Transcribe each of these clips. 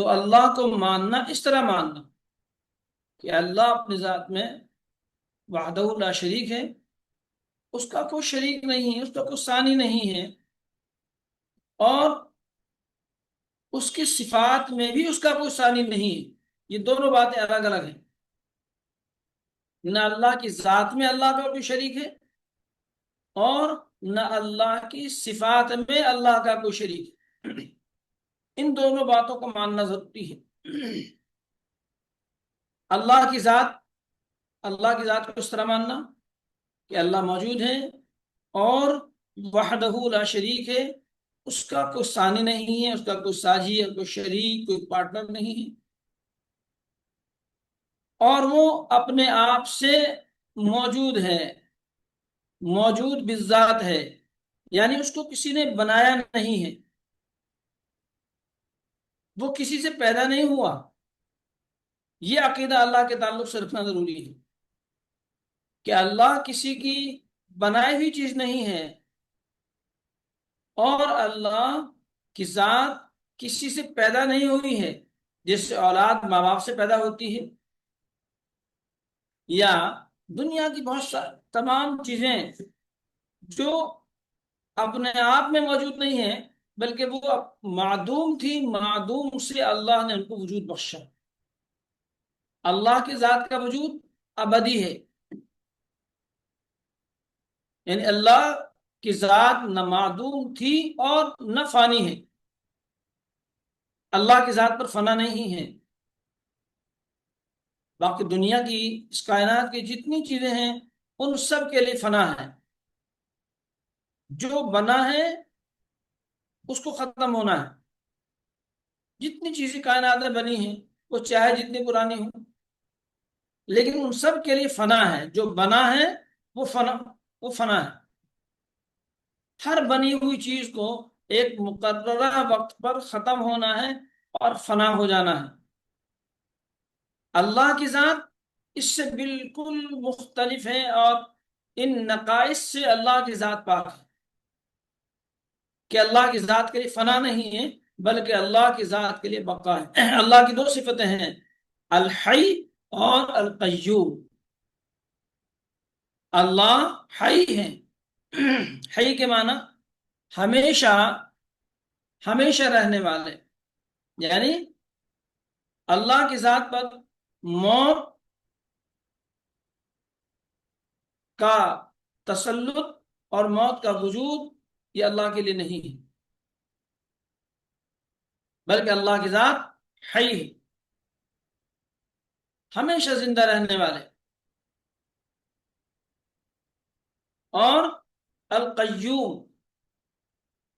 تو اللہ کو ماننا اس طرح ماننا کہ اللہ اپنی ذات میں وحدہ لا شریک ہے، اس کا کوئی شریک نہیں ہے، اس کا کوئی ثانی نہیں ہے، اور اس کی صفات میں بھی اس کا کوئی ثانی نہیں ہے۔ یہ دونوں باتیں الگ الگ ہیں۔ نہ اللہ کی ذات میں اللہ کا کوئی شریک ہے، اور نہ اللہ کی صفات میں اللہ کا کوئی شریک ہے۔ ان دونوں باتوں کو ماننا ضروری ہے۔ اللہ کی ذات، اللہ کی ذات کو اس طرح ماننا کہ اللہ موجود ہے اور وحدہ لا شریک ہے، اس کا کوئی ثانی نہیں ہے، اس کا کوئی ساجی ہے، کوئی شریک، کوئی پارٹنر نہیں ہے، اور وہ اپنے آپ سے موجود ہے، موجود بالذات ہے، یعنی اس کو کسی نے بنایا نہیں ہے، وہ کسی سے پیدا نہیں ہوا۔ یہ عقیدہ اللہ کے تعلق سے رکھنا ضروری ہے کہ اللہ کسی کی بنائی ہوئی چیز نہیں ہے، اور اللہ کی ذات کسی سے پیدا نہیں ہوئی ہے، جیسے اولاد ماں باپ سے پیدا ہوتی ہے، یا دنیا کی بہت ساری تمام چیزیں جو اپنے آپ میں موجود نہیں ہیں، بلکہ وہ معدوم تھی، معدوم سے اللہ نے ان کو وجود بخشا۔ اللہ کی ذات کا وجود ابدی ہے، یعنی اللہ کی ذات نہ معدوم تھی اور نہ فانی ہے، اللہ کی ذات پر فنا نہیں ہے۔ باقی دنیا کی، اس کائنات کی جتنی چیزیں ہیں ان سب کے لیے فنا ہے، جو بنا ہے اس کو ختم ہونا ہے۔ جتنی چیزیں کائنات میں بنی ہیں وہ چاہے جتنی پرانی ہوں، لیکن ان سب کے لیے فنا ہے، جو بنا ہے وہ فنا ہے۔ ہر بنی ہوئی چیز کو ایک مقررہ وقت پر ختم ہونا ہے اور فنا ہو جانا ہے۔ اللہ کی ذات اس سے بالکل مختلف ہے، اور ان نقائص سے اللہ کی ذات پاک ہے کہ اللہ کی ذات کے لیے فنا نہیں ہے، بلکہ اللہ کی ذات کے لیے بقا ہے۔ اللہ کی دو صفتیں ہیں، الحی اور القیوم۔ اللہ حی ہے، حی کے معنی ہمیشہ، ہمیشہ رہنے والے، یعنی اللہ کی ذات پر موت کا تسلط اور موت کا وجود یہ اللہ کے لیے نہیں ہے، بلکہ اللہ کی ذات حی ہے، ہمیشہ زندہ رہنے والے۔ اور القیوم،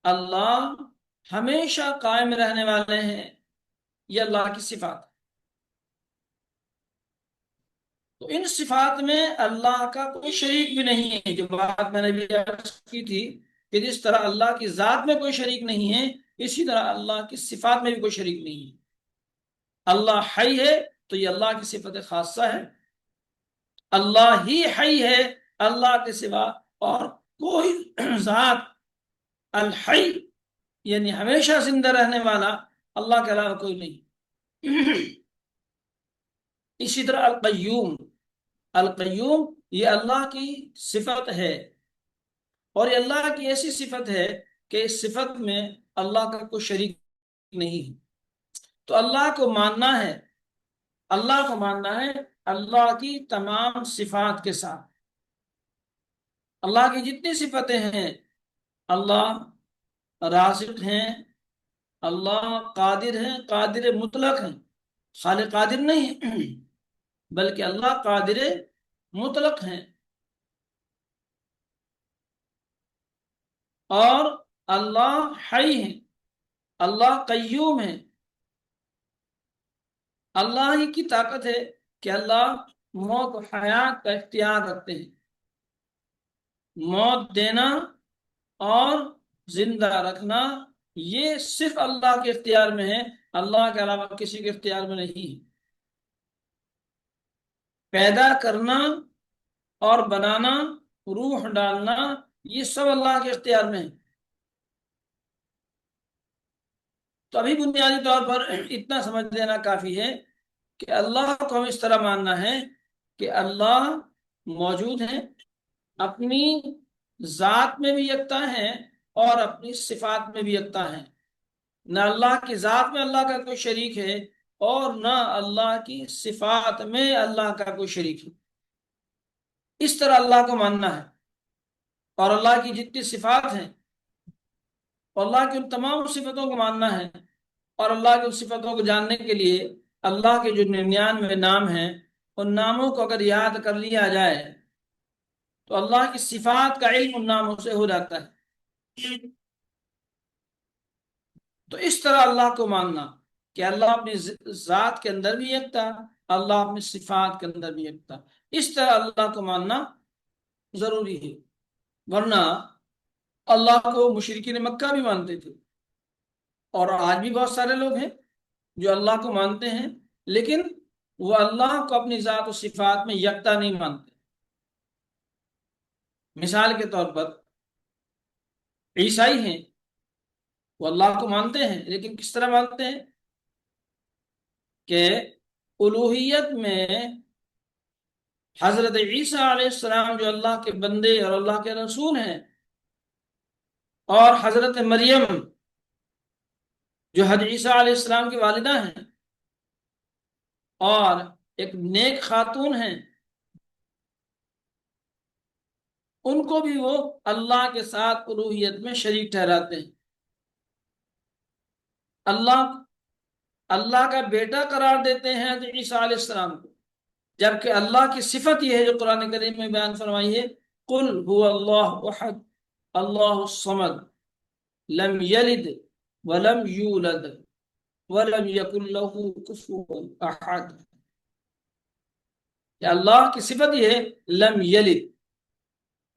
اللہ ہمیشہ قائم رہنے والے ہیں، یہ اللہ کی صفات۔ تو ان صفات میں اللہ کا کوئی شریک بھی نہیں ہے، جو بات میں نے بھی عرض کی تھی کہ جس طرح اللہ کی ذات میں کوئی شریک نہیں ہے، اسی طرح اللہ کی صفات میں بھی کوئی شریک نہیں ہے۔ اللہ حی ہے تو یہ اللہ کی صفت خاصہ ہے، اللہ ہی حی ہے، اللہ کے سوا اور کوئی ذات الحی یعنی ہمیشہ زندہ رہنے والا اللہ کے علاوہ کوئی نہیں۔ اسی طرح القیوم، القیوم یہ اللہ کی صفت ہے، اور یہ اللہ کی ایسی صفت ہے کہ اس صفت میں اللہ کا کوئی شریک نہیں ہے۔ تو اللہ کو ماننا ہے، اللہ کو ماننا ہے اللہ کی تمام صفات کے ساتھ۔ اللہ کی جتنی صفتیں ہیں، اللہ رازق ہیں، اللہ قادر ہیں، قادر مطلق ہیں، خالق قادر نہیں ہیں، بلکہ اللہ قادر مطلق ہیں، اور اللہ حی ہیں، اللہ قیوم ہیں۔ اللہ ہی کی طاقت ہے کہ اللہ موت و حیات کا اختیار رکھتے ہیں، موت دینا اور زندہ رکھنا یہ صرف اللہ کے اختیار میں ہے، اللہ کے علاوہ کسی کے اختیار میں نہیں ہے۔ پیدا کرنا اور بنانا، روح ڈالنا، یہ سب اللہ کے اختیار میں ہے۔ تو ابھی بنیادی طور پر اتنا سمجھ لینا کافی ہے کہ اللہ کو ہم اس طرح ماننا ہے کہ اللہ موجود ہیں، اپنی ذات میں بھی یکتا ہیں اور اپنی صفات میں بھی یکتا ہیں۔ نہ اللہ کی ذات میں اللہ کا کوئی شریک ہے اور نہ اللہ کی صفات میں اللہ کا کوئی شریک ہے۔ اس طرح اللہ کو ماننا ہے، اور اللہ کی جتنی صفات ہیں اور اللہ کی ان تمام صفتوں کو ماننا ہے، اور اللہ کی ان صفتوں کو جاننے کے لیے اللہ کے جو 99 نام ہیں ان ناموں کو اگر یاد کر لیا جائے تو اللہ کی صفات کا علم ان ناموں سے ہو جاتا ہے۔ تو اس طرح اللہ کو ماننا کہ اللہ اپنی ذات کے اندر بھی یکتا، اللہ اپنی صفات کے اندر بھی یکتا، اس طرح اللہ کو ماننا ضروری ہے۔ ورنہ اللہ کو مشرکین مکہ بھی مانتے تھے، اور آج بھی بہت سارے لوگ ہیں جو اللہ کو مانتے ہیں، لیکن وہ اللہ کو اپنی ذات و صفات میں یکتا نہیں مانتے۔ مثال کے طور پر عیسائی ہیں، وہ اللہ کو مانتے ہیں لیکن کس طرح مانتے ہیں کہ الوہیت میں حضرت عیسیٰ علیہ السلام جو اللہ کے بندے اور اللہ کے رسول ہیں، اور حضرت مریم جو حضرت عیسیٰ علیہ السلام کی والدہ ہیں اور ایک نیک خاتون ہیں، ان کو بھی وہ اللہ کے ساتھ الوہیت میں شریک ٹھہراتے ہیں۔ اللہ اللہ کا بیٹا قرار دیتے ہیں حضرت عیسیٰ علیہ السلام کو، جبکہ اللہ کی صفت یہ ہے جو قرآن کریم میں بیان فرمائی ہے، قل هو اللہ احد اللہ الصمد لم یلد ولم یولد ولم یکن له کفوا احد۔ کہ اللہ کی صفت یہ ہے لم یلد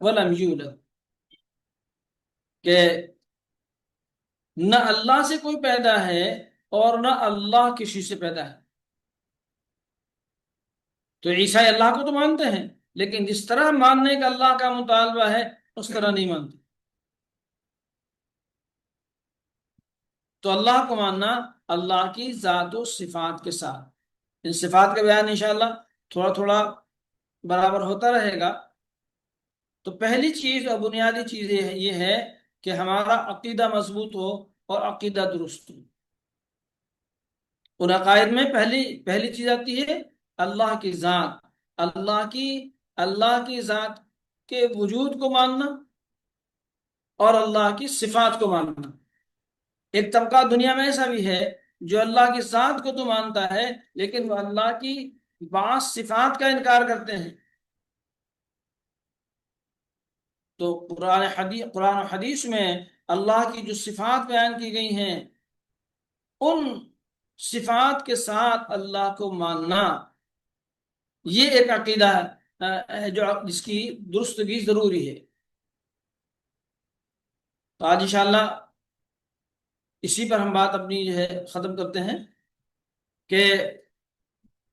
ولم یولد، کہ نہ اللہ سے کوئی پیدا ہے اور نہ اللہ کسی سے پیدا ہے۔ تو عیسائی اللہ کو تو مانتے ہیں لیکن جس طرح ماننے کا اللہ کا مطالبہ ہے اس طرح نہیں مانتے۔ تو اللہ کو ماننا اللہ کی ذات و صفات کے ساتھ، ان صفات کا بیان انشاءاللہ تھوڑا تھوڑا برابر ہوتا رہے گا۔ تو پہلی چیز اور بنیادی چیز یہ ہے کہ ہمارا عقیدہ مضبوط ہو اور عقیدہ درست ہو۔ اور عقائد میں پہلی چیز آتی ہے اللہ کی ذات، اللہ کی ذات کے وجود کو ماننا اور اللہ کی صفات کو ماننا۔ ایک طبقہ دنیا میں ایسا بھی ہے جو اللہ کی ذات کو تو مانتا ہے لیکن وہ اللہ کی بعض صفات کا انکار کرتے ہیں۔ تو قرآن و حدیث میں اللہ کی جو صفات بیان کی گئی ہیں ان صفات کے ساتھ اللہ کو ماننا، یہ ایک عقیدہ ہے جس کی درستگی ضروری ہے۔ تو آج انشاءاللہ اسی پر ہم بات اپنی جو ہے ختم کرتے ہیں کہ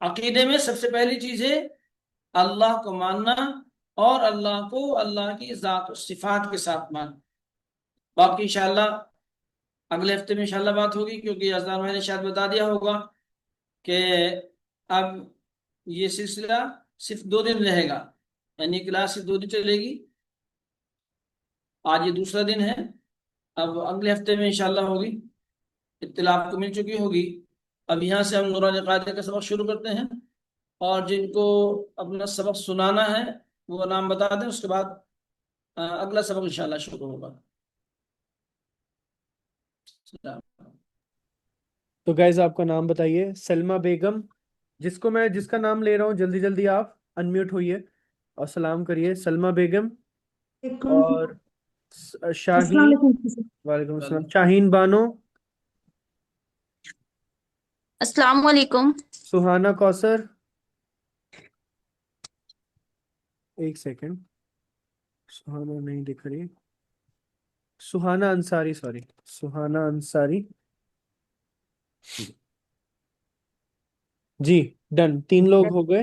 عقیدے میں سب سے پہلی چیز ہے اللہ کو ماننا اور اللہ کو اللہ کی ذات و صفات کے ساتھ ماننا۔ باقی انشاءاللہ اگلے ہفتے میں انشاءاللہ بات ہوگی، کیونکہ اذان میں نے شاید بتا دیا ہوگا کہ اب یہ سلسلہ صرف 2 دن رہے گا، یعنی کلاس صرف 2 دن چلے گی۔ آج یہ دوسرا دن ہے، اب اگلے ہفتے میں انشاءاللہ ہوگی، اطلاع آپ کو مل چکی ہوگی۔ اب یہاں سے ہم نورانی قاعدہ کا سبق شروع کرتے ہیں، اور جن کو اپنا سبق سنانا ہے وہ نام بتا دیں، اس کے بعد اگلا سبق انشاءاللہ شروع ہوگا۔ تو گائز آپ کا نام بتائیے۔ سلمہ بیگم، جس کا نام لے رہا ہوں جلدی جلدی آپ انمیوٹ ہوئیے اور سلام کریے۔ سلمہ بیگم اور السلام شاہین، علیکم۔ وعلیکم السلام، شاہین بانو، السلام علیکم۔ سہانہ کوثر، ایک سیکنڈ، سہانہ نہیں دکھ رہی، سہانہ انصاری، سوری سہانہ انصاری، جی ڈن، 3 لوگ ہو گئے۔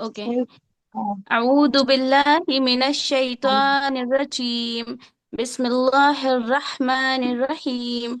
أوكي أعوذ بالله من الشيطان الرجيم بسم الله الرحمن الرحيم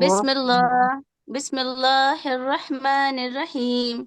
بسم الله بسم الله الرحمن الرحيم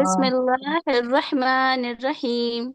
بسم الله الرحمن الرحيم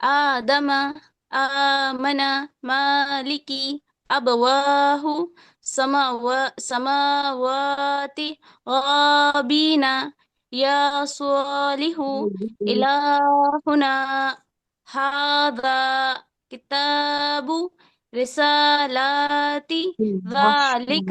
آدم آمن مالكي أبواه سماوات غابين يا صالح إلهنا هذا كتاب رسالات ذلك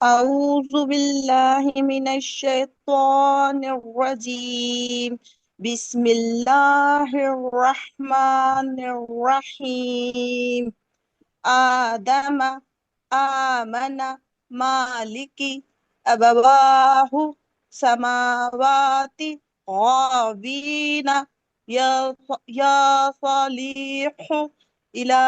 أعوذ بالله من الشيطان الرجيم. بسم الله الرحمن الرحيم. آدم آمن مالك أبواه سماوات غابين يا صالح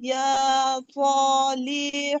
يا صالح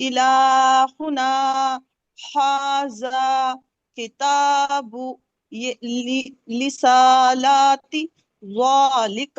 إلهنا هذا كتاب لسالات ذلك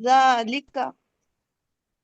ذلك.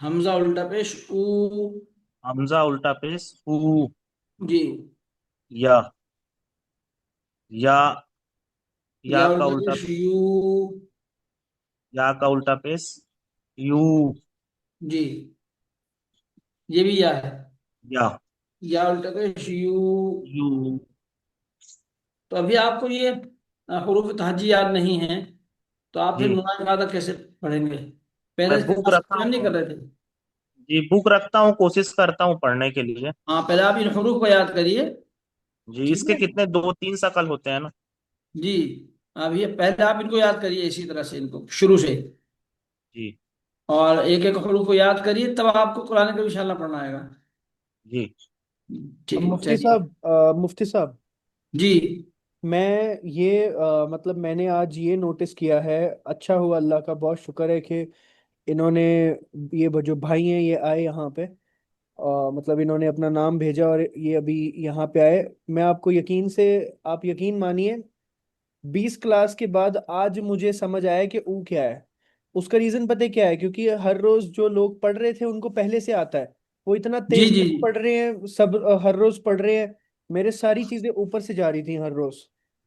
حمزہ الٹا پیش او. حمزہ الٹا پیش او. جی. یا. یا. یا یا کا الٹا الٹا پیش یو. یا کا الٹا پیش یو. جی. یہ بھی یا ہے. یا. یا الٹا پیش یو. یو. تو ابھی آپ کو یہ حروف تہجی یاد نہیں ہیں تو آپ پھر جی نون مادہ کیسے پڑھیں گے؟ میں پہلے سے بک کلاس رکھتا جوائن نہیں ہوں. کر رہے تھے؟ جی بک رکھتا ہوں، کوشش کرتا ہوں پڑھنے کے لیے. ہاں، پہلے آپ ان حروف کو یاد کریے. جی اس ٹھیک کے ہے. کتنے 2-3 شکل ہوتے ہیں نا؟ جی. اب یہ پہلے آپ ان کو یاد کریے اسی طرح سے، ان کو شروع سے، جی. اور ایک ایک حروف کو یاد کریے، تب آپ کو قرآن کا انشاءاللہ پڑھنا آئے گا. جی. ٹھیک ہے، مفتی چلیے. صاحب، مفتی صاحب، جی. میں یہ مطلب میں نے آج یہ نوٹس کیا ہے، اچھا ہوا، اللہ کا بہت شکر ہے کہ انہوں نے، یہ جو بھائی ہیں یہ آئے یہاں پہ، مطلب انہوں نے اپنا نام بھیجا اور یہ ابھی یہاں پہ آئے. میں آپ کو یقین سے، آپ یقین مانیے 20 کلاس کے بعد آج مجھے سمجھ آیا کہ او کیا ہے. اس کا ریزن پتہ کیا ہے؟ کیونکہ ہر روز جو لوگ پڑھ رہے تھے ان کو پہلے سے آتا ہے، وہ اتنا جی. تیز جی. تیز پڑھ رہے ہیں سب، ہر روز پڑھ رہے ہیں. میرے ساری چیزیں اوپر سے جا رہی تھیں ہر روز.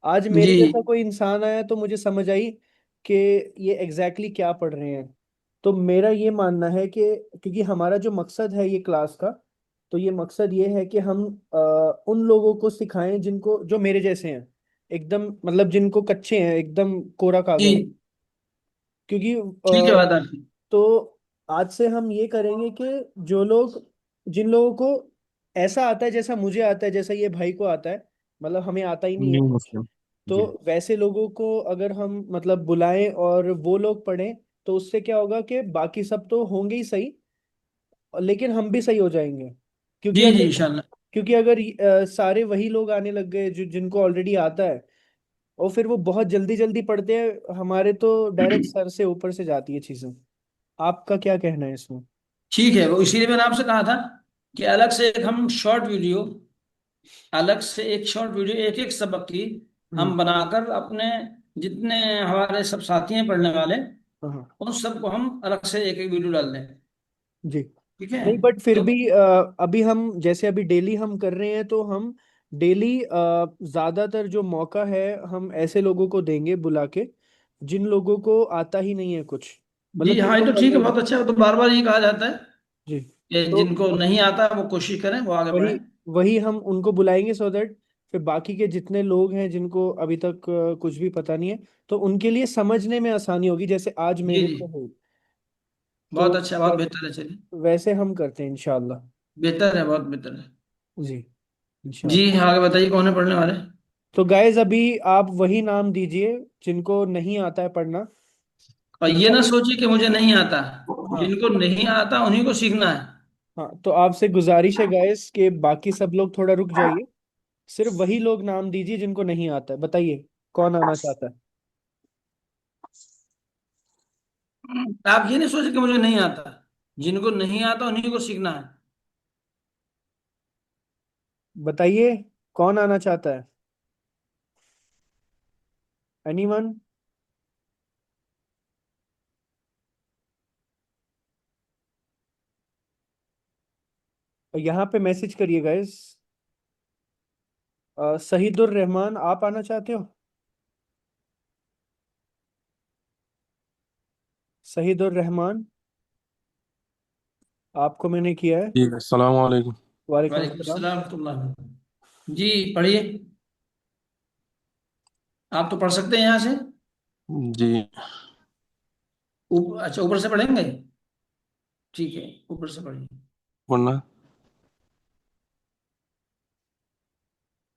آج میرے جی. جیسا کوئی انسان آیا تو مجھے سمجھ آئی کہ یہ ایگزیکٹلی کیا پڑھ رہے ہیں. تو میرا یہ ماننا ہے کہ کیونکہ ہمارا جو مقصد ہے یہ کلاس کا، تو یہ مقصد یہ ہے کہ ہم ان لوگوں کو سکھائیں جن کو، جو میرے جیسے ہیں ایک دم، مطلب جن کو کچے ہیں ایک دم کورا کاغذ. جی. کیونکہ ٹھیک ہے بات آپ کی. تو آج سے ہم یہ کریں گے کہ جو لوگ، جن لوگوں کو ایسا آتا ہے جیسا مجھے آتا ہے، جیسا یہ بھائی کو آتا ہے، مطلب ہمیں آتا ہی نہیں ہے نیو کچھ، مسلم. تو جی. ویسے لوگوں کو اگر ہم مطلب بلائیں اور وہ لوگ پڑھیں تو اس سے کیا ہوگا کہ باقی سب تو ہوں گے ہی صحیح، لیکن ہم بھی صحیح ہو جائیں گے. کیونکہ جی. جی اگر انشاءاللہ. سارے وہی لوگ آنے لگ گئے جن کو آلریڈی آتا ہے، اور پھر وہ بہت جلدی جلدی پڑھتے ہیں، ہمارے تو ڈائریکٹ سر سے اوپر سے جاتی ہے چیزیں. آپ کا کیا کہنا ہے اس میں؟ ٹھیک ہے، وہ اسی لیے میں نے آپ سے کہا تھا کہ الگ سے ایک ہم شارٹ ویڈیو، الگ سے ایک شارٹ ویڈیو ایک ایک سبق کی ہوں. ہم بنا کر اپنے جتنے ہمارے سب ساتھی ہیں پڑھنے والے، ہاں ہاں. ان سب کو ہم الگ سے ایک ایک ویڈیو ڈال دیں. جی. ٹھیک ہے. نہیں بٹ پھر تو بھی ابھی ہم جیسے ابھی ڈیلی ہم کر رہے ہیں تو ہم ڈیلی زیادہ تر جو موقع ہے ہم ایسے لوگوں کو دیں گے بلا کے جن لوگوں کو آتا ہی نہیں ہے کچھ، جی مطلب جن ہاں، یہ تو لوگ ٹھیک ہے، آلریڈی. بہت اچھا ہے. تو بار بار یہ کہا جاتا ہے جی. کہ تو جن کو نہیں آتا وہ کوشش کریں، وہ آگے وہی بڑھیں. وہی ہم ان کو بلائیں گے سو دیٹ پھر باقی کے جتنے لوگ ہیں جن کو ابھی تک کچھ بھی پتہ نہیں ہے تو ان کے لیے سمجھنے میں آسانی ہوگی، جیسے آج جی. میرے جی کو ہوئی. تو بہت اچھا، بہت بہتر ہے. چلیے، ویسے ہم کرتے ہیں انشاءاللہ. بہتر ہے، بہت بہتر ہے. جی جی انشاءاللہ. آگے بتائیے کون ہے پڑھنے والے؟ تو گائز ابھی آپ وہی نام دیجئے جن کو نہیں آتا ہے پڑھنا. اور ٹھیک یہ ہے. نہ سوچیے کہ مجھے نہیں آتا، ہاں جن کو نہیں آتا انہیں کو سیکھنا ہے. ہاں. تو آپ سے گزارش ہے گائز کہ باقی سب لوگ تھوڑا رک جائیے، صرف وہی لوگ نام دیجئے جن کو نہیں آتا ہے. بتائیے کون آنا چاہتا ہے؟ آپ یہ نہیں سوچے کہ مجھے نہیں آتا، جن کو نہیں آتا انہیں کو سیکھنا ہے. بتائیے کون آنا چاہتا ہے؟ Any one? یہاں پہ میسج کریے گائز. سعید الرحمان آپ آنا چاہتے ہو؟ سعید الرحمان آپ کو میں نے کیا ہے. جی السلام علیکم. وعلیکم وعلیکم السلام. السلام ورحمۃ اللہ. جی پڑھیے. آپ تو پڑھ سکتے ہیں یہاں سے. جی اچھا، اوپر سے پڑھیں گے؟ ٹھیک ہے، اوپر سے پڑھیے. پڑھنا.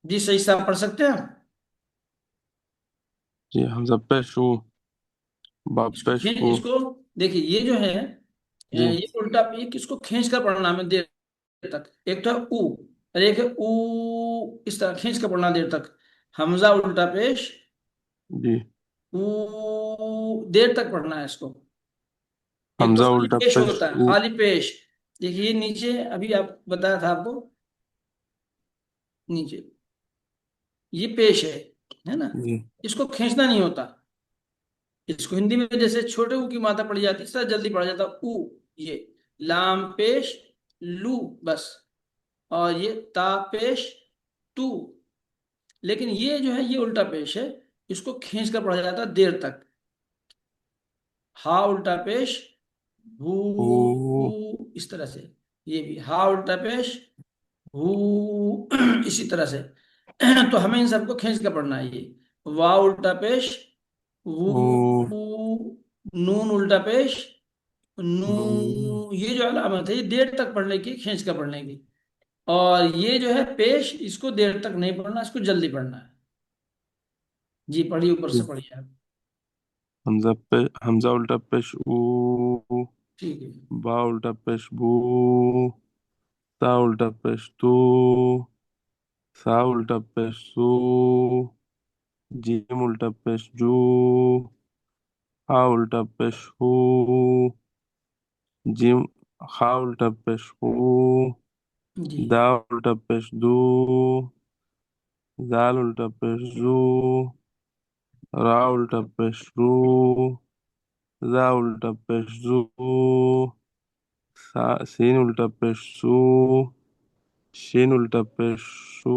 جی صحیح سے آپ پڑھ سکتے ہیں. جی حمزہ پیش ہو، باب پیش ہو. اس کو دیکھیے، یہ جو ہے جی یہ الٹا، یہ کس کو کھینچ کر پڑھنا ہے دیر تک. ایک تو ہے او اور ایک ہے او، اس طرح کھینچ کر پڑھنا دیر تک. حمزہ الٹا پیش جی او، دیر تک پڑھنا ہے اس کو. ایک تو حمزہ خالی الٹا پیش پیش ہوتا ہے، او. خالی پیش. دیکھیے نیچے، ابھی آپ بتایا تھا آپ کو، نیچے یہ پیش ہے نا، جی اس کو کھینچنا نہیں ہوتا. اس کو ہندی میں جیسے چھوٹے او کی ماترا پڑھی جاتی ہے اس طرح جلدی پڑھا جاتا او. یہ لام پیش لو بس، اور یہ تا پیش تو، لیکن یہ جو ہے یہ الٹا پیش ہے، اس کو کھینچ کر پڑھا جاتا ہے دیر تک. ہا الٹا پیش ہو، ہو اس طرح سے. یہ بھی ہا الٹا پیش ہو، اسی طرح سے. تو ہمیں ان سب کو کھینچ کر پڑھنا ہے. یہ وا الٹا پیش او وو، نون الٹا پیش نو. نو یہ جو علامت ہے یہ دیر تک پڑھنے کی، کھینچ کر پڑھنے کی. اور یہ جو ہے پیش، اس کو دیر تک نہیں پڑھنا، اس کو جلدی پڑھنا ہے. جی پڑھیے، اوپر سے پڑھیے آپ. حمزہ الٹا پیش او، ٹھیک ہے. با الٹا پیش بو، تا الٹا پیش تو، سا الٹا پیش سو، جیم الٹا پیش جو، ہا الٹا پیش ہو، جیم خا الٹا پیش ہو، جی دا الٹا پیش دو، زال الٹا پیش زو، را الٹا پیش رو، زا الٹا پیش زو، سین الٹا پیش سو، شین الٹا پیش سو،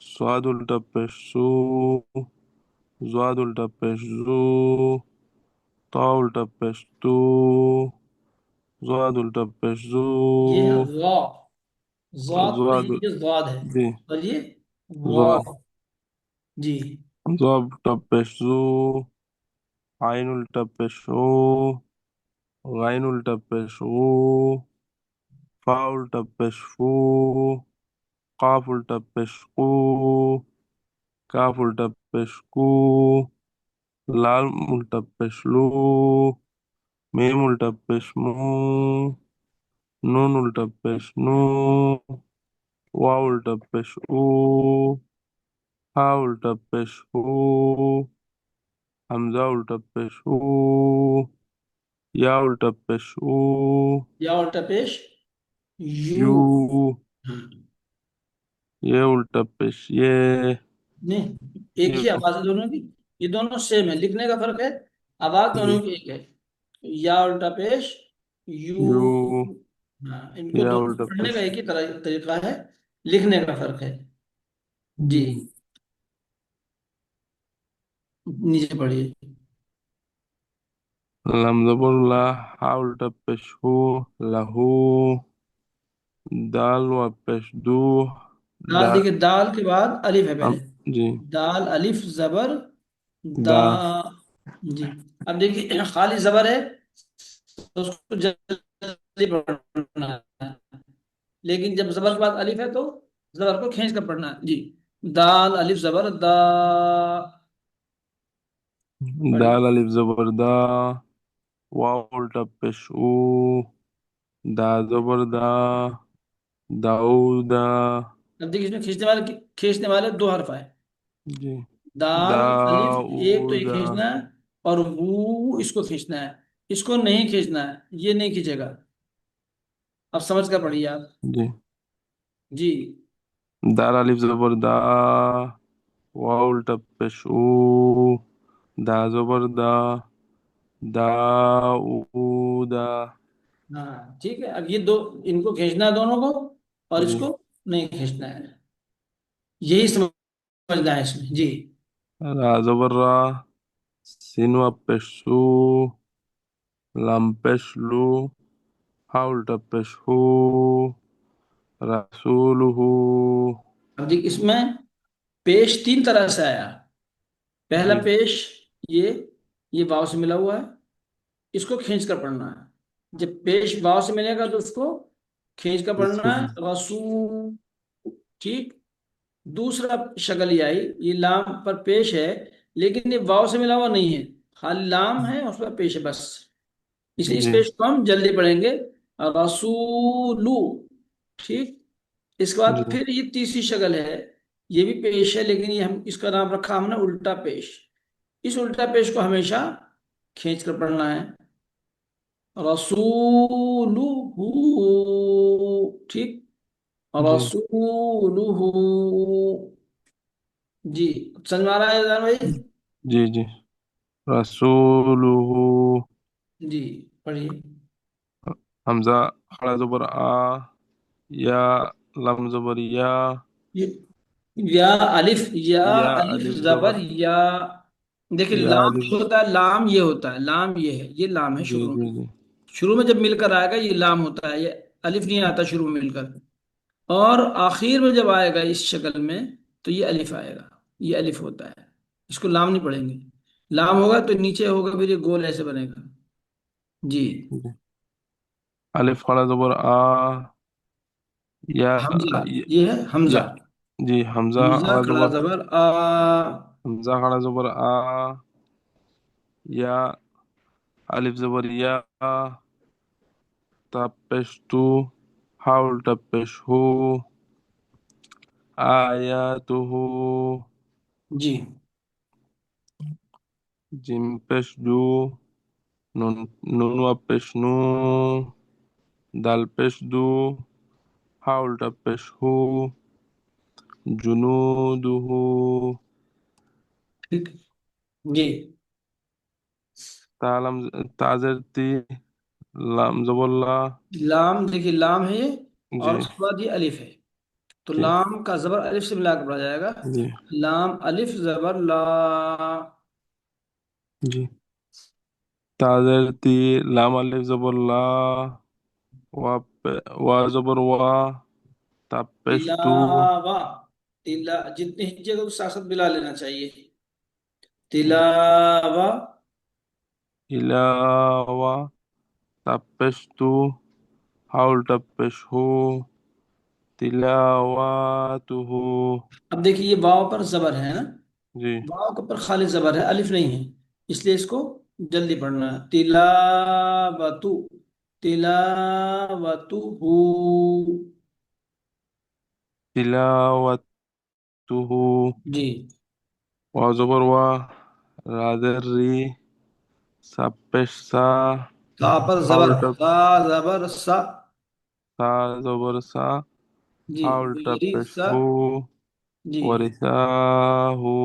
سواد الٹا پیش سو، زواد الٹا پیش زو، طا الٹا پیش تو، زواد الٹا پیش زو، یہ ہے وا، ذات زواد نہیں، یہ زاد ہے. جی اور یہ وا. زواد جی زواد الٹا پیش زو، عین الٹا پیش او، غین الٹا پیش غو، فا الٹا پیش فو، قاف الٹا پیش قو، کاف الٹا پیش کو، لام الٹا پیش لو، میم الٹا پیش مو، نون الٹا پیش نو، واو الٹا پیش او، ہا الٹا پیش ہو، حمزہ الٹا پیش ہو، یا الٹا پیش او، یا الٹا پیش یو. یو، یہ الٹا پیش یہ، نہیں، ایک یہ ہی آواز ہے دونوں کی. یہ دونوں سیم ہے، لکھنے کا فرق ہے، آواز جی دونوں کی ایک ہے. یا الٹا پیش یو. یو، ہاں، ان کو یا دونوں الٹا پڑھنے پیش کا ایک ہی طریقہ ہے، لکھنے کا فرق ہے. جی نیچے پڑھیے. لم زبر لا، ہا الٹا پیش ہو، لہو، دال و پیش دو، دال، دا دیکھیے دال کے بعد الف ہے پہلے. جی دال الف زبر دا. دا جی اب دیکھیے خالی زبر ہے تو اس کو جلدی پڑھنا ہے، لیکن جب زبر کے بعد الف ہے تو زبر کو کھینچ کر پڑھنا ہے. جی دال الف زبر دا. پڑھیے. دال الف زبر دا، واو الٹا پیش او، دا زبر دا، داؤدا، اب دیکھیے اس میں کھینچنے والے دو حرف آئے. جی دال الف ایک تو یہ داؤدا، کھینچنا ہے، اور وہ اس کو کھینچنا ہے. اس کو نہیں کھینچنا ہے، یہ نہیں کھینچے گا. اب سمجھ کر پڑھیے آپ. جی جی دال الف زبر دا، واو الٹا پیش او، دا زبر دا، داؤدا، ہاں ٹھیک ہے. اب یہ دو، ان کو کھینچنا ہے دونوں کو، اور اس جی کو نہیں کھینچنا ہے. یہی سمجھنا ہے اس میں. جی را زبر را، سین و پیش سو، لام پیش لو، ہا الٹا پیش ہو، رسول ہو، اب دیکھ اس میں پیش تین طرح سے آیا. پہلا جی پیش یہ واو سے ملا ہوا ہے، اس کو کھینچ کر پڑھنا ہے. جب پیش واو سے ملے گا تو اس کو کھینچ کر پڑھنا رسول، ہے، رسو. ٹھیک. دوسرا شکل یہ آئی، یہ لام پر پیش ہے لیکن یہ واو سے ملا ہوا نہیں ہے، خالی لام ہے اس پر پیش ہے بس. اس لیے اس جی پیش کو ہم جلدی پڑھیں گے، رسولو. ٹھیک. اس کے بعد جی پھر یہ تیسری شکل ہے، یہ بھی پیش ہے لیکن یہ ہم اس کا نام رکھا ہم نے الٹا پیش. اس الٹا پیش کو ہمیشہ کھینچ کر پڑھنا ہے، رسولہ. ٹھیک. جی رسولہ. جی سمجھ میں آ رہا ہے جان بھائی؟ جی جی رسول ہو، جی پڑھیے. حمزہ خڑا زبر آ، یا لام زبر یا، یا الف، یا یا الف الف زبر زبر، یا. دیکھیں یا لام الف. جو ہوتا ہے، لام یہ ہوتا ہے، لام یہ ہے، یہ لام ہے جی شروع جی میں. جی شروع میں جب مل کر آئے گا یہ لام ہوتا ہے، یہ الف نہیں آتا شروع میں مل کر. اور آخر میں جب آئے گا اس شکل میں تو یہ الف آئے گا، یہ الف ہوتا ہے. اس کو لام نہیں پڑھیں گے. لام ہوگا تو نیچے ہوگا، پھر یہ گول ایسے بنے گا. جی. جی. الف خڑا زبر آ، یا حمزہ، یہ ہے یا حمزہ. جی حمزہ حمزہ خڑا کھڑا زبر، زبر آ. حمزہ خڑا زبر آ، یا الف زبر یا، تپش تو، حاول تپش ہو، آیاتہ، جی. جیم پیش جو، نون نون پیش نو، دال پیش دو، حاول تپش ہو، جنودہ، ٹھیک. جی. تالم تازر تی، لام زبر لا. لام دیکھیے لام ہے یہ، اور جی اس کے بعد یہ الف ہے. تو ٹھیک. لام کا زبر الف سے ملا کے پڑھا جائے گا. جی لام الف زبر لا. جی. تازر تی، لام الف زبر لا، وا زبر وا، تپش تو، تلاوا. جتنے ہجے کو ساتھ ساتھ ملا لینا چاہیے. تلاوا. علاوہ، تپش تو، حاول تپش ہو، تلاواتہ. اب دیکھیے یہ واو پر زبر ہے نا، جی واو کے اوپر خالی زبر ہے، الف نہیں ہے. اس لیے اس کو جلدی پڑھنا ہے. تلاوتو. تلاوتو ہو. تلاوتہ، جی. وا زبر وا، رادر ری، سپش سا، تا پر زبر، حاول تپ، تا زبر سا. سا زبر سا، جی. حاول ویری تپش سا. ہو، جی. ورثا ہو.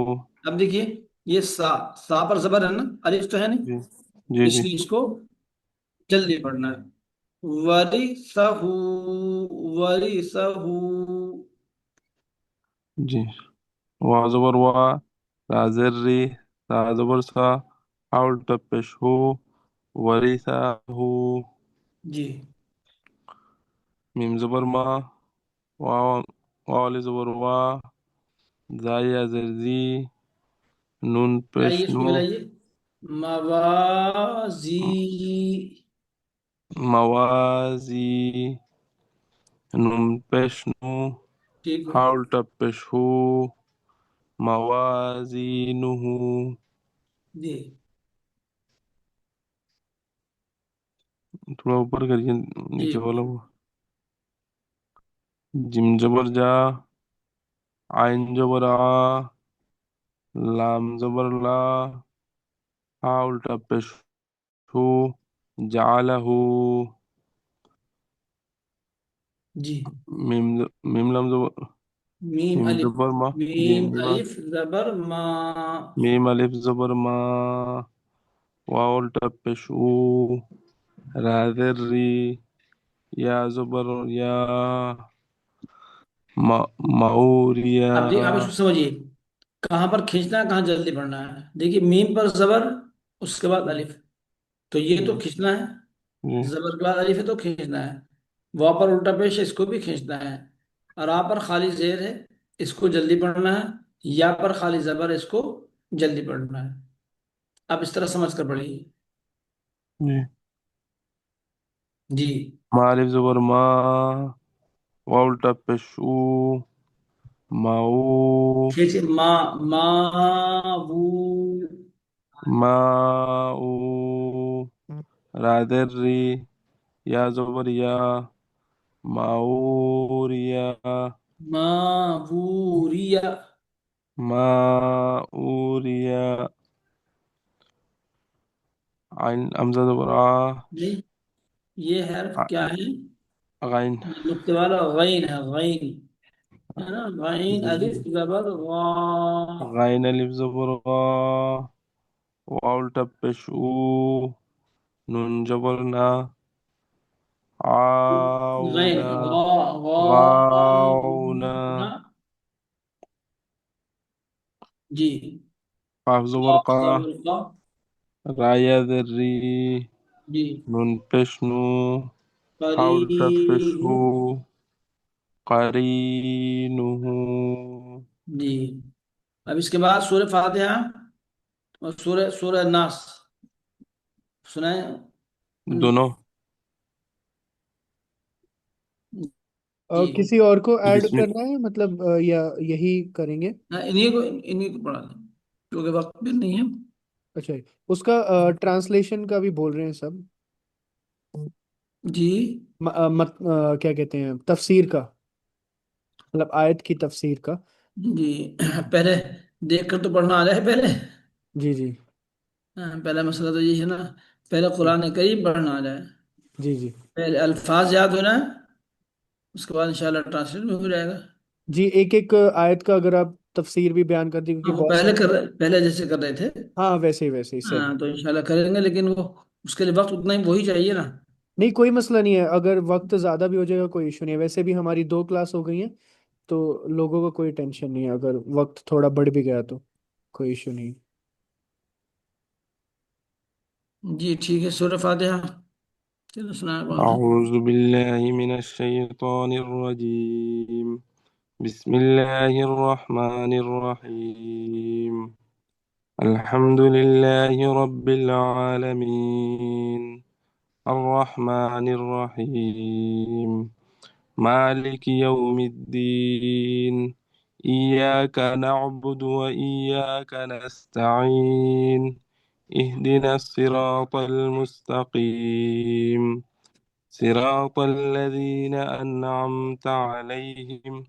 اب دیکھیے یہ سا، سا پر زبر ہے نا، الف تو ہے نہیں. جی جی اس جی لیے اس کو جلدی پڑھنا ہے. وری سہو. وری سہو. جی. وا زبر وا، رازر ری، سا زبر سا، حاول تپش ہو، ورثا ہو. جی. میم زبر ما، واو، واو زبر وا، زائی زر زی، نون پیش آئیے اس کو نو، ملائیے. موازی. موازی، نون پیش نو، ٹھیک. حاول تپش ہو، موازینہ. جی. تھوڑا اوپر کریے، جی. نیچے والا وہ. جم زبر جا، عین زبر آ، لام زبر لا، حاول تپش ہو، جعلہ. جی. میم لام زبر، میم میم الف. زبر ما. جی میم الف زبر ما. میم الف زبر ما، واو تپش او، رادر ری، یا زبر یا، موریا. اب دیکھ، اب اس کو سمجھیے کہاں پر کھینچنا ہے، کہاں جلدی پڑھنا ہے. دیکھیے میم پر زبر، اس کے بعد الف، تو یہ تو جی کھینچنا ہے. جی زبر کے بعد الف ہے تو کھینچنا ہے. وا پر الٹا پیش ہے، اس کو بھی کھینچنا ہے. اور آ پر خالی زیر ہے، اس کو جلدی پڑھنا ہے. یا پر خالی زبر ہے، اس کو جلدی پڑھنا ہے. اب اس طرح سمجھ کر پڑھیے. جی. جی. معرف زبر ما، واو تپش او، ماؤ، کھینچے ما. ما وو. ماؤ، رادر ری، یا زبر یا، ماوریا، ما ووریا. ماوریا. عین حمزہ زبر آ، نہیں، یہ حرف کیا ہے؟ غین. نقطے والا غین ہے، غین ہے نا. غین جی جی الف زبر غا. غین الف زبر غا، واو تپش او، نون زبر نا، عون غین غاون جی قاف زبر قا زبر قا رایا ذری جی نون پیش نو حاولت قریب فشو قرینہ جی اب اس کے بعد سورہ فاتحہ اور سورہ ناس سنائیں دونوں جی کسی اور کو ایڈ بسم کرنا ہے مطلب یا یہی کریں گے؟ ہاں، انہیں کو پڑھا دیں کیونکہ وقت بھی نہیں ہے اچھا، اس کا ٹرانسلیشن کا بھی بول رہے ہیں سب؟ جی کیا کہتے ہیں، تفسیر کا، مطلب آیت کی تفسیر کا؟ جی پہلے دیکھ کر تو پڑھنا آ جائے پہلے جی جی ہاں، پہلا مسئلہ تو یہ ہے نا، پہلے قرآن کریم پڑھنا آ جائے، جی جی پہلے الفاظ یاد ہونا ہے، اس کے بعد انشاءاللہ ٹرانسلیٹ بھی ہو جائے گا۔ جی، ایک ایک آیت کا اگر آپ تفسیر بھی بیان کر دیں ہاں، کیونکہ وہ بہت پہلے سارے، پہلے جیسے کر رہے تھے، ہاں ویسے ہی ویسے ہی ہاں صحیح۔ تو انشاءاللہ کریں گے، لیکن وہ اس کے لیے وقت اتنا ہی وہی چاہیے نا۔ نہیں کوئی مسئلہ نہیں ہے، اگر وقت زیادہ بھی ہو جائے گا کوئی ایشو نہیں ہے، ویسے بھی ہماری 2 کلاس ہو گئی ہیں تو لوگوں کو کوئی ٹینشن نہیں ہے، اگر وقت تھوڑا بڑھ بھی گیا تو کوئی ایشو نہیں۔ جی ٹھیک ہے، سورہ فاتحہ چلو سنائیں کون سا؟ أعوذ بالله من الشيطان الرجيم بسم الله الرحمن الرحيم الحمد لله رب العالمين الرحمن الرحيم مالك يوم الدين إياك نعبد وإياك نستعين اهدنا الصراط المستقيم صراط الذين أنعمت عليهم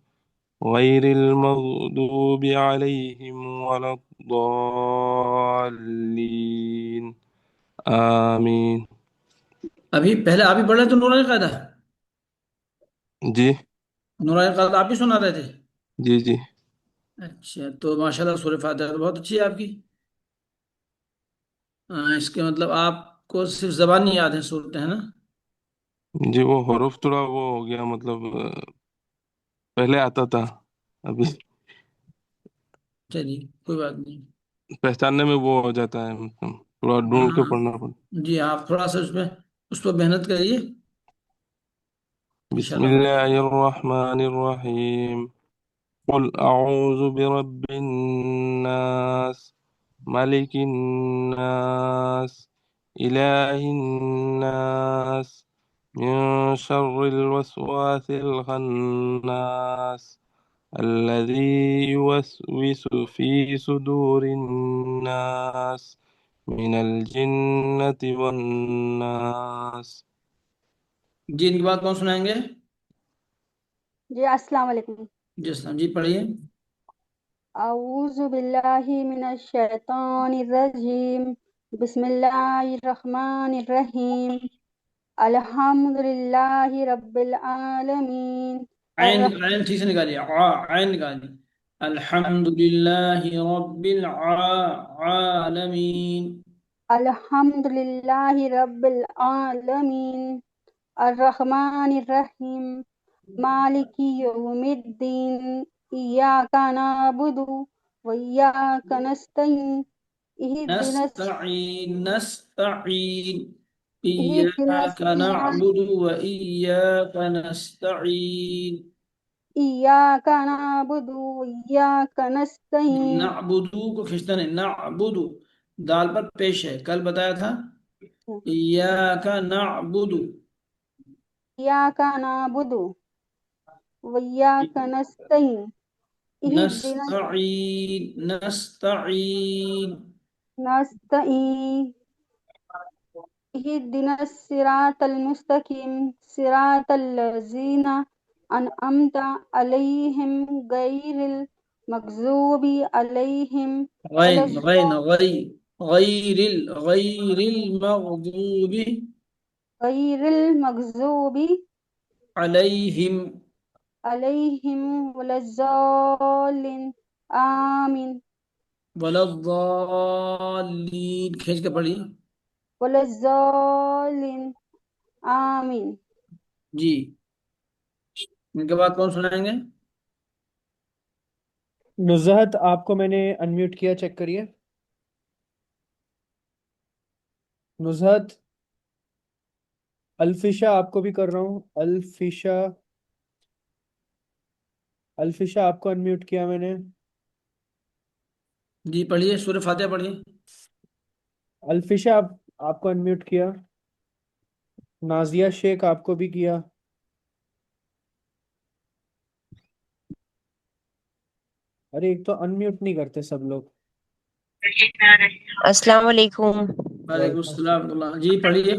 غير المغضوب عليهم ولا الضالين آمين ابھی پہلے آپ ہی پڑھ رہے تو نورانی قاعدہ، جی نورانی قاعدہ آپ ہی سنا رہے تھے؟ جی جی اچھا تو ماشاءاللہ سورہ فاتحہ تو بہت اچھی ہے آپ کی۔ اس کے مطلب آپ کو صرف زبانی یاد ہے صورتیں، ہے نا؟ جی وہ حروف تھوڑا وہ ہو گیا مطلب پہلے آتا تھا ابھی چلیے کوئی بات نہیں۔ پہچاننے میں وہ ہو جاتا ہے مطلب تھوڑا ڈھونڈ کے ہاں پڑھنا پڑتا جی، آپ تھوڑا سا اس پہ محنت کریے، بسم انشاءاللہ ہو جائے الله گا۔ الرحمن الرحيم قل أعوذ برب الناس ملك الناس إله الناس من شر الوسواس الخناس الذي يوسوس في صدور الناس من الجنة والناس جی ان کی بات کون سنائیں گے؟ جی السلام علیکم. جی اسلام جی پڑھیے۔ اعوذ باللہ من الشیطان الرجیم. بسم اللہ الرحمن الرحیم. الحمد للہ رب العالمین. عین ٹھیک سے نکالیے، عین نکالیے۔ الحمد للہ رب العالمین۔ الحمد للہ رب العالمین. الرحمن الرحیم. مالک یوم الدین. ایاک نعبد و ایاک نستعین. نستعین اهدنا إياك الصراط نعبد وإياك نستعين۔ إياك نعبد وإياك نستعين. نعبدو کو کھینچتا نہیں، نعبدو دال پر پیش ہے، کل بتایا تھا إياك نعبد إياك نعبد وإياك نستعين. اهدنا نستعين نستعين. اهدنا الصراط المستقيم صراط الذين أنعمت عليهم غير المغضوب عليهم ولا غير المغضوب غير المغضوب عليهم عليهم ولا الضالين. آمين. ولا الضالين، کھینچ کے پڑھیے۔ ولا الضالين. آمين. جی ان کے بعد کون سنائیں گے؟ نزہت آپ کو میں نے انمیوٹ کیا، چیک کریے نزہت۔ الفشا آپ کو بھی کر رہا ہوں، الفشا، الفشا آپ کو انمیوٹ کیا میں نے۔ جی پڑھیے سورہ فاتحہ پڑھیے۔ الفشا آپ کو انمیوٹ کیا۔ نازیہ شیخ آپ کو بھی کیا۔ ارے ایک تو انمیوٹ نہیں کرتے سب لوگ۔ السلام علیکم۔ وعلیکم السلام ورحمۃ اللہ۔ جی پڑھیے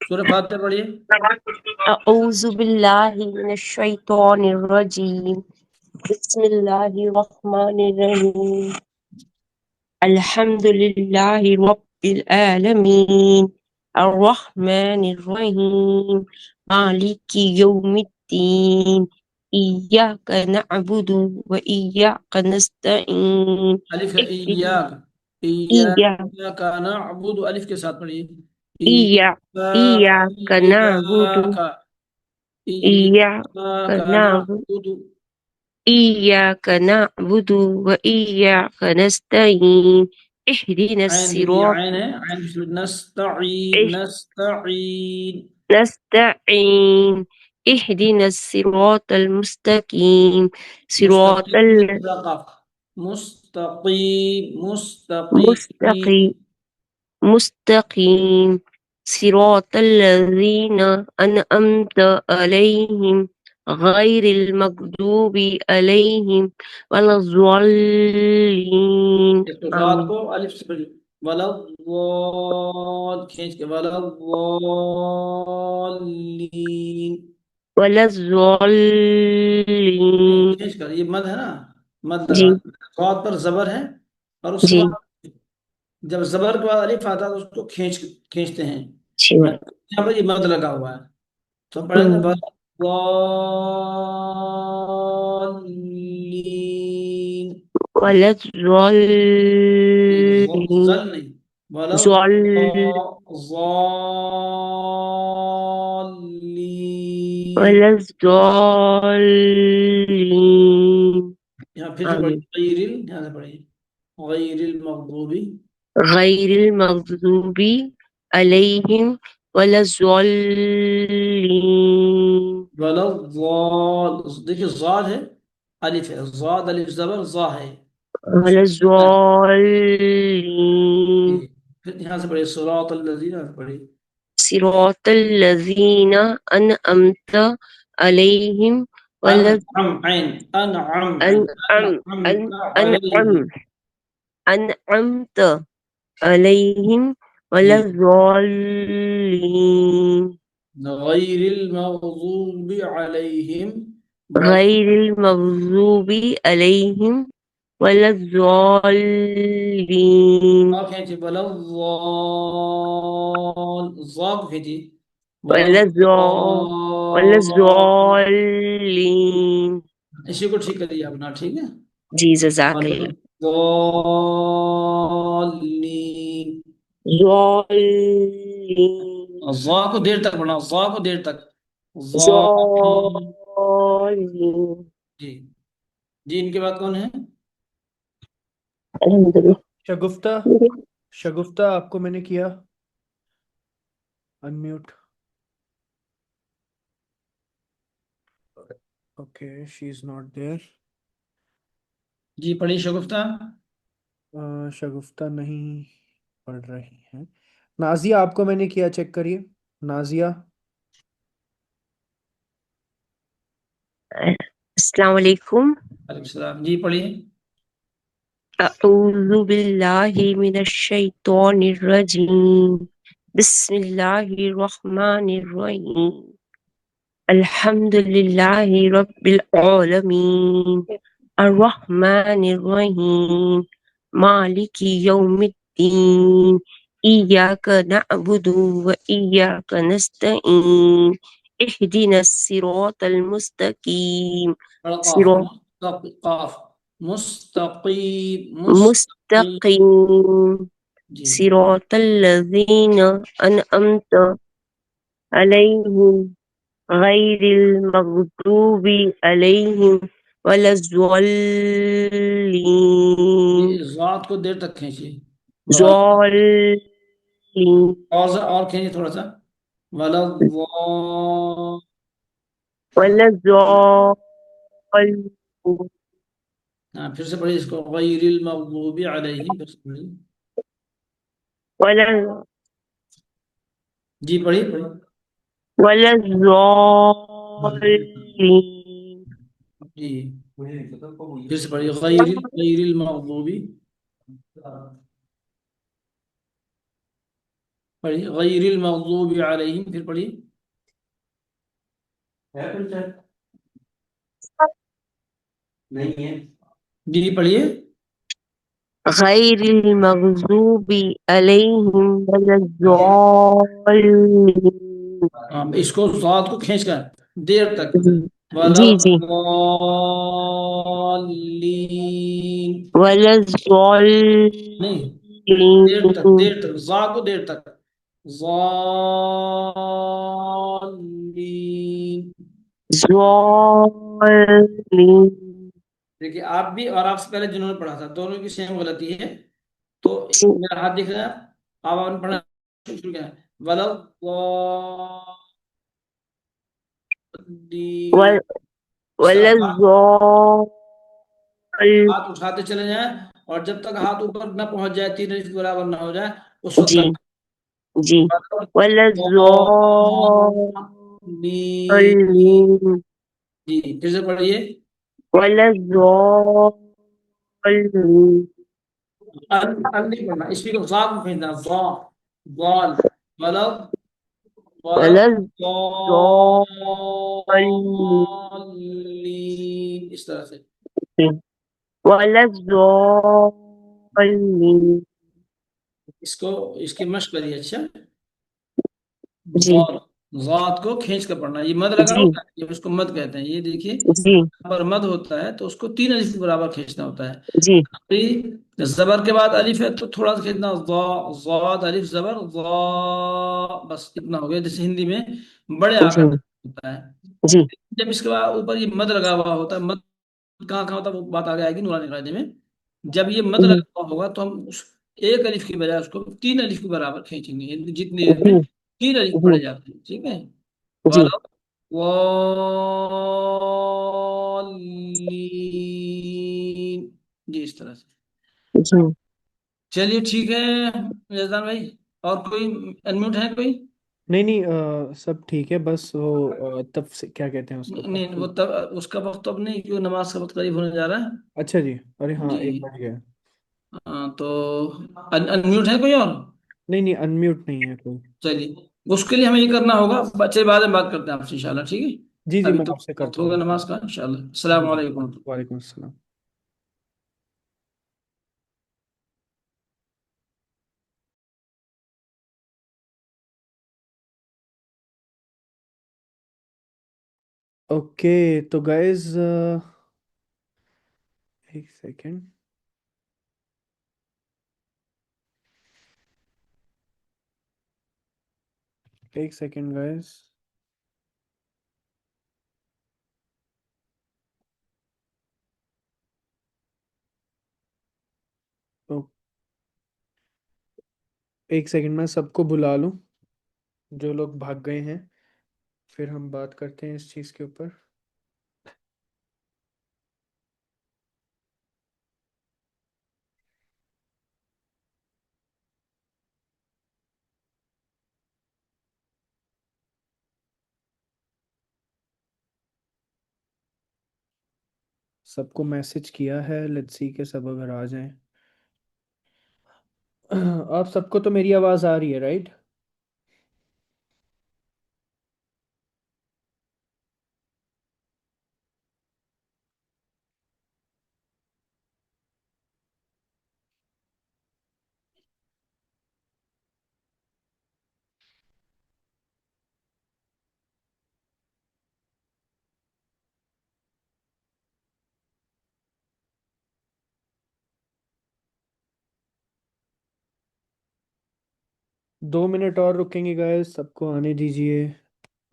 سورہ فاتحہ پڑھیے۔ اعوذ باللہ من الشیطان الرجیم، بسم اللہ الرحمن الرحیم، الحمد للہ رب العالمین، الرحمن الرحیم، مالک یوم الدین، ایاک نعبد و ایاک نستعین، الف ہے ایاک، ایاک ایاک نعبد، الف کے ساتھ پڑھیے۔ ایاک نعبد ایاک ایاک ایاک نعبد نعبد إياك نعبد وإياك نستعين اهدنا عین دیجیے، الصراط عین ہے، عین نستعین، نستعین، نستعين اهدنا الصراط المستقيم صراط مستقیم مطلق، مستقیم مستقیم، المستقيم مستقيم صراط الذين أنعمت عليهم غير المغضوب عليهم ولا الضالين اس کو رات آمين کو الف سے پڑھیے، ولا الضال کھینچ کے، ولا الضالین، ولا الضالين کھینچ کر، یہ مد ہے نا، مد جی لگا، رات پر زبر ہے اور اس کے جی بعد جب زبر کے بعد الف آتا ہے تو اس کو کھینچتے ہیں، جی یہاں پر یہ مد لگا ہوا ہے، تو ہم پڑھیں گے والضالین، ولا الضالين زل نہیں، ولا ضال الضالین، ولا الضالين یہاں پھر سے پڑھیے، آمين یہاں سے پڑھیے، غیر المغضوبی، غير المغضوب عليهم ولا الضالين ولا الضال، دیکھیے زاد ہے، الف ہے، زاد الف زبر زا ہے، ولا الضالين پھر یہاں سے پڑھیے صراط الذین، یہاں سے پڑھیے صراط الذين أنعمت عليهم ولا انعم، عین انعم، أنعم انعمت أنعم علیہم، أنعمت عليهم ولا جی الضالين غیر المغضوب علیہم غير المغضوب عليهم ولا الضالين کھینچی، ولا الضال، ضا کو کھینچی، ولا ولا الضال، الضالين اسی کو ٹھیک کریے اپنا، ٹھیک ہے، جی جزاک ولا اللہ الضالین، ضالين ضا کو دیر تک پڑھنا، ضا کو دیر تک، ضالین، ضالين جی جی ان کے بعد کون ہے؟ الحمد لله شگفتہ، شگفتہ آپ کو میں نے کیا unmute. Okay she is not there. جی پڑھی شگفتہ۔ شگفتہ نہیں پڑھ رہی ہیں۔ نازیہ آپ کو میں نے کیا، چیک کریے نازیہ۔ السلام علیکم۔ علیکم السلام، جی پڑھیے۔ اعوذ باللہ من الشیطان الرجیم، بسم اللہ الرحمن الرحیم، الحمد للہ رب العالمین، الرحمن الرحیم، مالک یوم الدین، ایاک نعبد و ایاک نستعین، اہدنا الصراط المستقیم بڑا قاف، صراط قاف، مستقیم، مستقیم جی صراط الذین انعمت علیہم غير المغضوب عليهم ولا الضالين. یہ ذات کو دیر تک کھینچیے، ضالين اور کھینچیے تھوڑا سا، والا ولا الضالين. ہاں پھر سے پڑھیے اس کو، غیر المغضوب علیہم، پھر سے پڑھیے، ولا جی پڑھیے پڑھیے، ولا الضالين. جی پھر سے پڑھیے، غیر المغضوب، پڑھیے غیر المغضوب علیہم، پھر پڑھیے، جی پڑھیے، غير المغضوب عليهم ولا الضالين. ہاں اس کو ذات کو کھینچ کر دیر تک، ولا جی جی الضالین، ولا نہیں الضالين. دیر تک ذا کو دیر تک، ضالین، ضالين. دیکھیے آپ بھی اور آپ سے پہلے جنہوں نے پڑھا تھا دونوں کی سیم غلطی ہے، تو میرا ہاتھ دکھ رہا ہے، آپ نے پڑھنا شروع کیا ہے، ولا الضالین، اس طرح ولا الضالين. ہاتھ اٹھاتے چلے جائیں، اور جب تک ہاتھ اوپر نہ پہنچ جائے، تین انچ کے برابر نہ ہو جائے، اس وقت جی تک جی ولا الضالين. جی پھر سے پڑھیے، ولا الضالين. نہیں پڑھنا، اس کو ذات میں پھینکنا، ضال، ولا ولا ولا الضالين. ضالین، اس طرح سے، ولا الضالين. اس کو اس کی مشق کریے، اچھا، جی ضاد، ذات کو کھینچ کر پڑھنا، یہ مد لگا جی ہوتا ہے، یہ اس کو مد کہتے ہیں، یہ دیکھیے جی پر مد ہوتا ہے تو اس کو تین الف کے برابر کھینچنا ہوتا ہے، جی زبر کے بعد الف ہے تو تھوڑا سا کھینچنا، ضاد الف زبر ضا، بس اتنا ہو گیا، جیسے ہندی میں بڑے آکر جی ہوتا ہے، جی جب اس کے بعد اوپر یہ مد لگا ہوا ہوتا ہے، مد کہاں کہاں ہوتا ہے وہ بات آگے آئے گی نورانی قاعدے میں، جب یہ مد لگا ہوا ہوگا تو ہم اس ایک الف کی بجائے اس کو تین الف کے برابر کھینچیں گے، یعنی جتنی دیر میں جی تین الف جی پڑے جاتے ہیں، ٹھیک ہے، جی والین، جی اس طرح سے، جی چلیے ٹھیک ہے یزدان بھائی، اور کوئی انمیوٹ ہے کوئی؟ نہیں نہیں سب ٹھیک ہے، بس وہ تب سے کیا کہتے ہیں اس کو نہیں وہ تب اس کا وقت اب نہیں، کیوں نماز کا وقت قریب ہونے جا رہا ہے، اچھا جی، ارے ہاں جی، ایک بج گیا. تو انمیوٹ ہے کوئی اور؟ نہیں نہیں انمیوٹ نہیں ہے کوئی. چلیے اس کے لیے ہمیں یہ کرنا ہوگا، بچے بعد میں بات کرتے ہیں آپ سے انشاءاللہ، ٹھیک ہے، جی جی ابھی میں تو آپ سے وقت کرتا ہوگا ہوں. نماز کا انشاءاللہ، جی السلام علیکم۔ وعلیکم السلام. اوکے تو گائز ایک سیکنڈ، ایک سیکنڈ گائز. ایک سیکنڈ میں سب کو بلا لوں جو لوگ بھاگ گئے ہیں، پھر ہم بات کرتے ہیں اس چیز کے اوپر. سب کو میسج کیا ہے، لیٹس سی کہ سب اگر آ جائیں. آپ سب کو تو میری آواز آ رہی ہے رائٹ؟ 2 منٹ اور رکیں گے گائز، سب کو آنے دیجیے.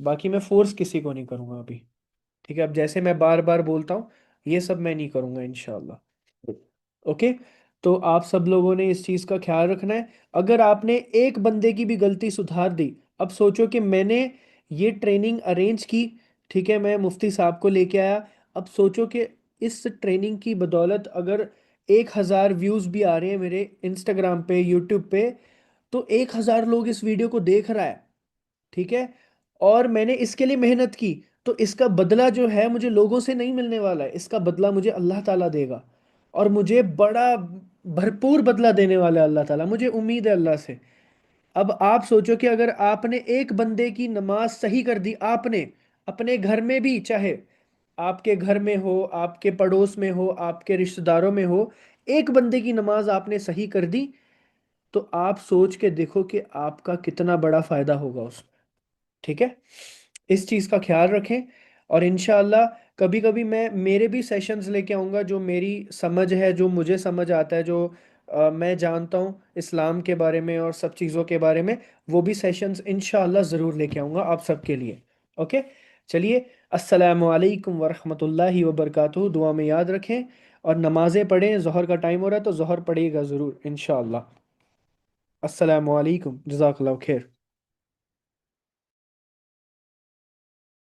باقی میں فورس کسی کو نہیں کروں گا ابھی، ٹھیک ہے؟ اب جیسے میں بار بار بولتا ہوں یہ سب میں نہیں کروں گا انشاءاللہ، اوکے؟ تو آپ سب لوگوں نے اس چیز کا خیال رکھنا ہے۔ اگر آپ نے ایک بندے کی بھی غلطی سدھار دی، اب سوچو کہ میں نے یہ ٹریننگ ارینج کی، ٹھیک ہے، میں مفتی صاحب کو لے کے آیا، اب سوچو کہ اس ٹریننگ کی بدولت اگر 1,000 ویوز بھی آ رہے ہیں میرے انسٹاگرام پہ، یوٹیوب پہ، تو 1,000 لوگ اس ویڈیو کو دیکھ رہا ہے، ٹھیک ہے، اور میں نے اس کے لیے محنت کی، تو اس کا بدلہ جو ہے مجھے لوگوں سے نہیں ملنے والا ہے، اس کا بدلہ مجھے اللہ تعالیٰ دے گا، اور مجھے بڑا بھرپور بدلہ دینے والا ہے اللہ تعالیٰ، مجھے امید ہے اللہ سے۔ اب آپ سوچو کہ اگر آپ نے ایک بندے کی نماز صحیح کر دی، آپ نے اپنے گھر میں بھی، چاہے آپ کے گھر میں ہو، آپ کے پڑوس میں ہو، آپ کے رشتہ داروں میں ہو، ایک بندے کی نماز آپ نے صحیح کر دی، تو آپ سوچ کے دیکھو کہ آپ کا کتنا بڑا فائدہ ہوگا اس میں، ٹھیک ہے؟ اس چیز کا خیال رکھیں، اور انشاءاللہ کبھی کبھی میں میرے بھی سیشنز لے کے آؤں گا، جو میری سمجھ ہے، جو مجھے سمجھ آتا ہے، جو میں جانتا ہوں اسلام کے بارے میں اور سب چیزوں کے بارے میں، وہ بھی سیشنز انشاءاللہ ضرور لے کے آؤں گا آپ سب کے لیے، اوکے؟ چلیے، السلام علیکم ورحمۃ اللہ وبرکاتہ، دعا میں یاد رکھیں، اور نمازیں پڑھیں، ظہر کا ٹائم ہو رہا ہے تو ظہر پڑھیے گا ضرور انشاءاللہ۔ السلام علیکم، جزاک اللہ خیر۔